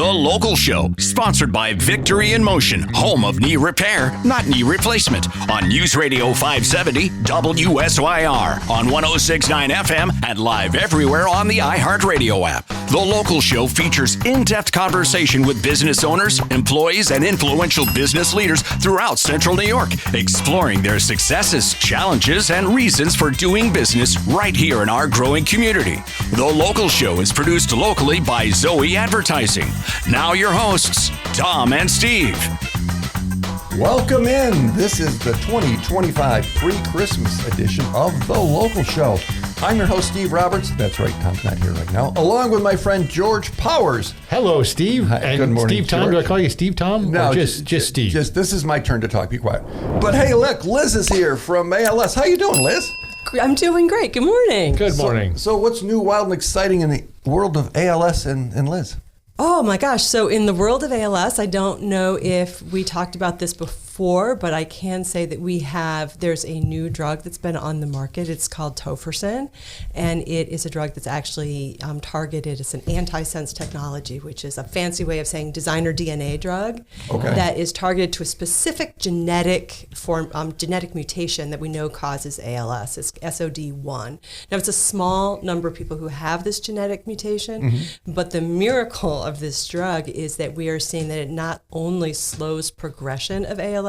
The Local Show, sponsored by Victory in Motion, home of knee repair, not knee replacement, on News Radio 570 WSYR, on 106.9 FM, and live everywhere on the iHeartRadio app. The Local Show features in-depth conversation with business owners, employees, and influential business leaders throughout Central New York, exploring their successes, challenges, and reasons for doing business right here in our growing community. The Local Show is produced locally by Zoe Advertising. Now your hosts, Tom and Steve. Welcome in. This is the 2025 pre-Christmas edition of The Local Show. I'm your host, Steve Roberts. That's right, Tom's not here right now. Along with my friend, George Powers. Hello, Steve. Hi, and good morning, Steve Tom. George. Do I call you Steve Tom? No, or just Steve. This is my turn to talk. Be quiet. But hey, look, Liz is here from ALS. How you doing, Liz? I'm doing great. Good morning. Good morning. So what's new, wild, and exciting in the world of ALS and Liz? Oh my gosh. So in the world of ALS, I don't know if we talked about this before, but I can say that there's a new drug that's been on the market. It's called tofersen, and it is a drug that's actually targeted. It's an antisense technology, which is a fancy way of saying designer DNA drug that is targeted to a specific genetic mutation that we know causes ALS. It's SOD1. Now, it's a small number of people who have this genetic mutation, but the miracle of this drug is that we are seeing that it not only slows progression of ALS,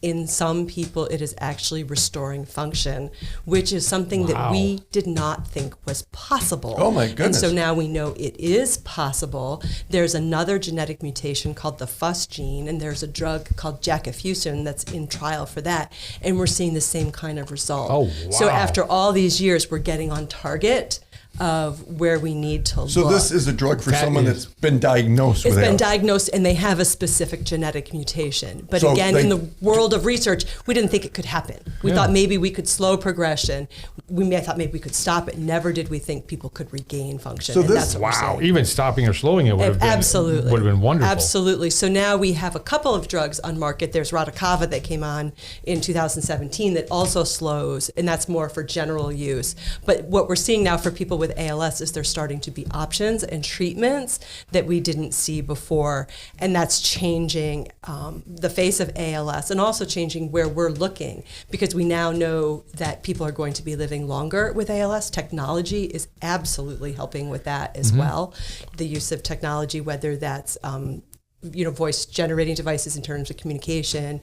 in some people it is actually restoring function, which is something that we did not think was possible. Oh my goodness. And so now we know it is possible. There's another genetic mutation called the FUS gene, and there's a drug called jacafusin that's in trial for that, and we're seeing the same kind of result. Oh, wow. So after all these years, we're getting on target of where we need to look. So this is a drug for someone that's been diagnosed with ALS. It's been diagnosed and they have a specific genetic mutation. But So again, in the world of research, we didn't think it could happen. We thought maybe we could slow progression. We thought maybe we could stop it. Never did we think people could regain function. So and this- that's what we're saying. Even stopping or slowing it would have been wonderful. Absolutely. So now we have a couple of drugs on market. There's Radicava that came on in 2017 that also slows, and that's more for general use. But what we're seeing now for people with ALS is there's starting to be options and treatments that we didn't see before, and that's changing the face of ALS and also changing where we're looking, because we now know that people are going to be living longer with ALS. Technology is absolutely helping with that as well. The use of technology, whether that's voice generating devices in terms of communication,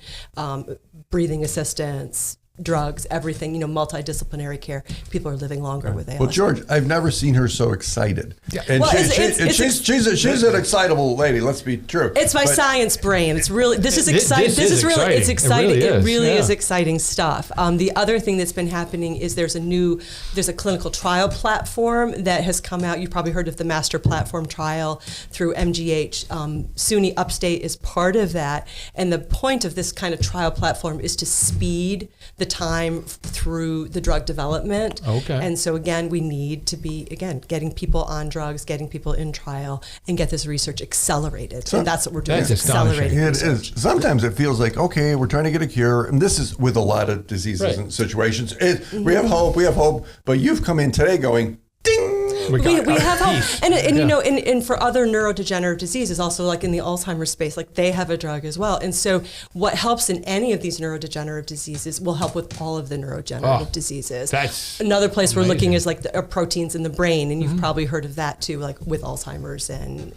breathing assistance, drugs, everything, multidisciplinary care. People are living longer with ALS. Well, George, I've never seen her so excited. Yeah. And Well, she's an excitable lady, let's be true. It's my science brain. It's really, this is exciting. It's exciting. It really is exciting stuff. The other thing that's been happening is there's a clinical trial platform that has come out. You've probably heard of the Master Platform Trial through MGH. SUNY Upstate is part of that. And the point of this kind of trial platform is to speed the time through the drug development. And so again, we need to be, getting people on drugs, getting people in trial, and get this research accelerated. And that's what we're doing, accelerating research. Sometimes it feels like, okay, we're trying to get a cure, and this is with a lot of diseases and situations. We have hope, but you've come in today going, ding! We have hope. And for other neurodegenerative diseases, also like in the Alzheimer's space, like they have a drug as well. And so what helps in any of these neurodegenerative diseases will help with all of the neurodegenerative diseases. That's another place we're looking is like the proteins in the brain, and you've probably heard of that too, like with Alzheimer's and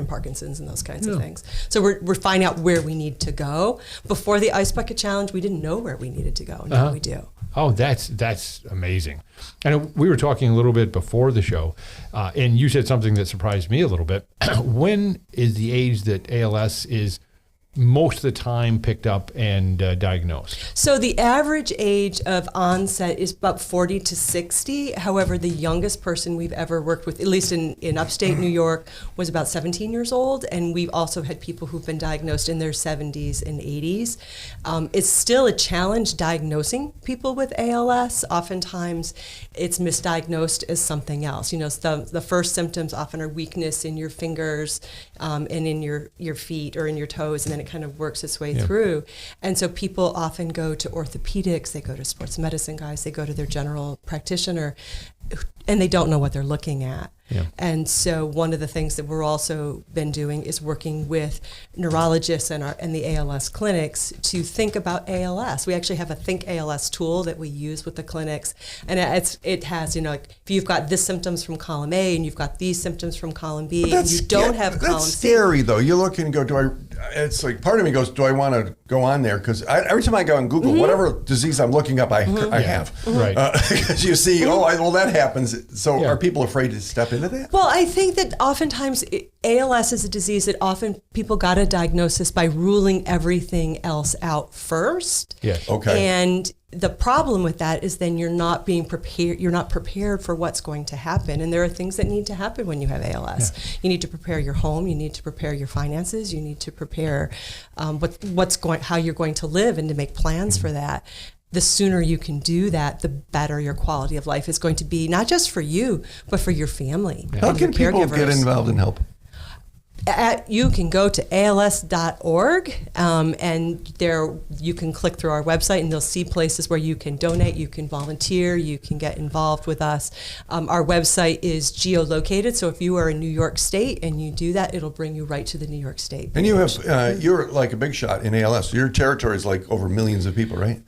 Parkinson's and those kinds of things. So we're finding out where we need to go. Before the Ice Bucket Challenge, we didn't know where we needed to go. Now we do. Oh, that's amazing. And we were talking a little bit before the show, and you said something that surprised me a little bit. When is the age that ALS is most of the time picked up and diagnosed? So the average age of onset is about 40 to 60. However, the youngest person we've ever worked with, at least in upstate New York, was about 17 years old. And we've also had people who've been diagnosed in their 70s and 80s. It's still a challenge diagnosing people with ALS. Oftentimes it's misdiagnosed as something else. The first symptoms often are weakness in your fingers and in your feet or in your toes, and then it kind of works its way through. And so people often go to orthopedics, they go to sports medicine guys, they go to their general practitioner, and they don't know what they're looking at. Yeah. And so one of the things that we're also been doing is working with neurologists and the ALS clinics to think about ALS. We actually have a Think ALS tool that we use with the clinics, and it has, like, if you've got this symptoms from column A and you've got these symptoms from column B, and you don't have column That's C. scary, though. You look and go, it's like part of me goes, do I want to go on there? Because every time I go on Google, whatever disease I'm looking up, I have. Right. Because you see, well, that happens. So are people afraid to step into that? Well, I think that oftentimes ALS is a disease that often people got a diagnosis by ruling everything else out first. Yes. Okay. And the problem with that is then you're not being prepared. You're not prepared for what's going to happen. And there are things that need to happen when you have ALS. Yeah. You need to prepare your home. You need to prepare your finances. You need to prepare how you're going to live and to make plans for that. The sooner you can do that, the better your quality of life is going to be, not just for you, but for your family. How can people get involved and help? You can go to als.org, and there you can click through our website, and you'll see places where you can donate, you can volunteer, you can get involved with us. Our website is geolocated, so if you are in New York State and you do that, it'll bring you right to the New York State. And you have, you're like a big shot in ALS. Your territory is like over millions of people, right?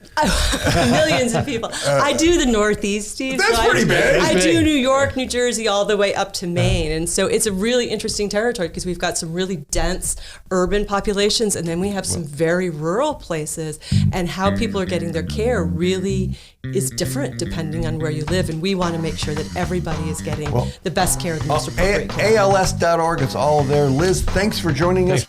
Millions of people. I do the Northeast, Steve. That's so pretty big. I That's do big. New York, New Jersey, all the way up to Maine. And so it's a really interesting territory because we've got some really dense urban populations, and then we have some very rural places, and how people are getting their care really is different depending on where you live. And we want to make sure that everybody is getting the best care, the most appropriate care. ALS.org, it's all there. Liz, thanks for joining us.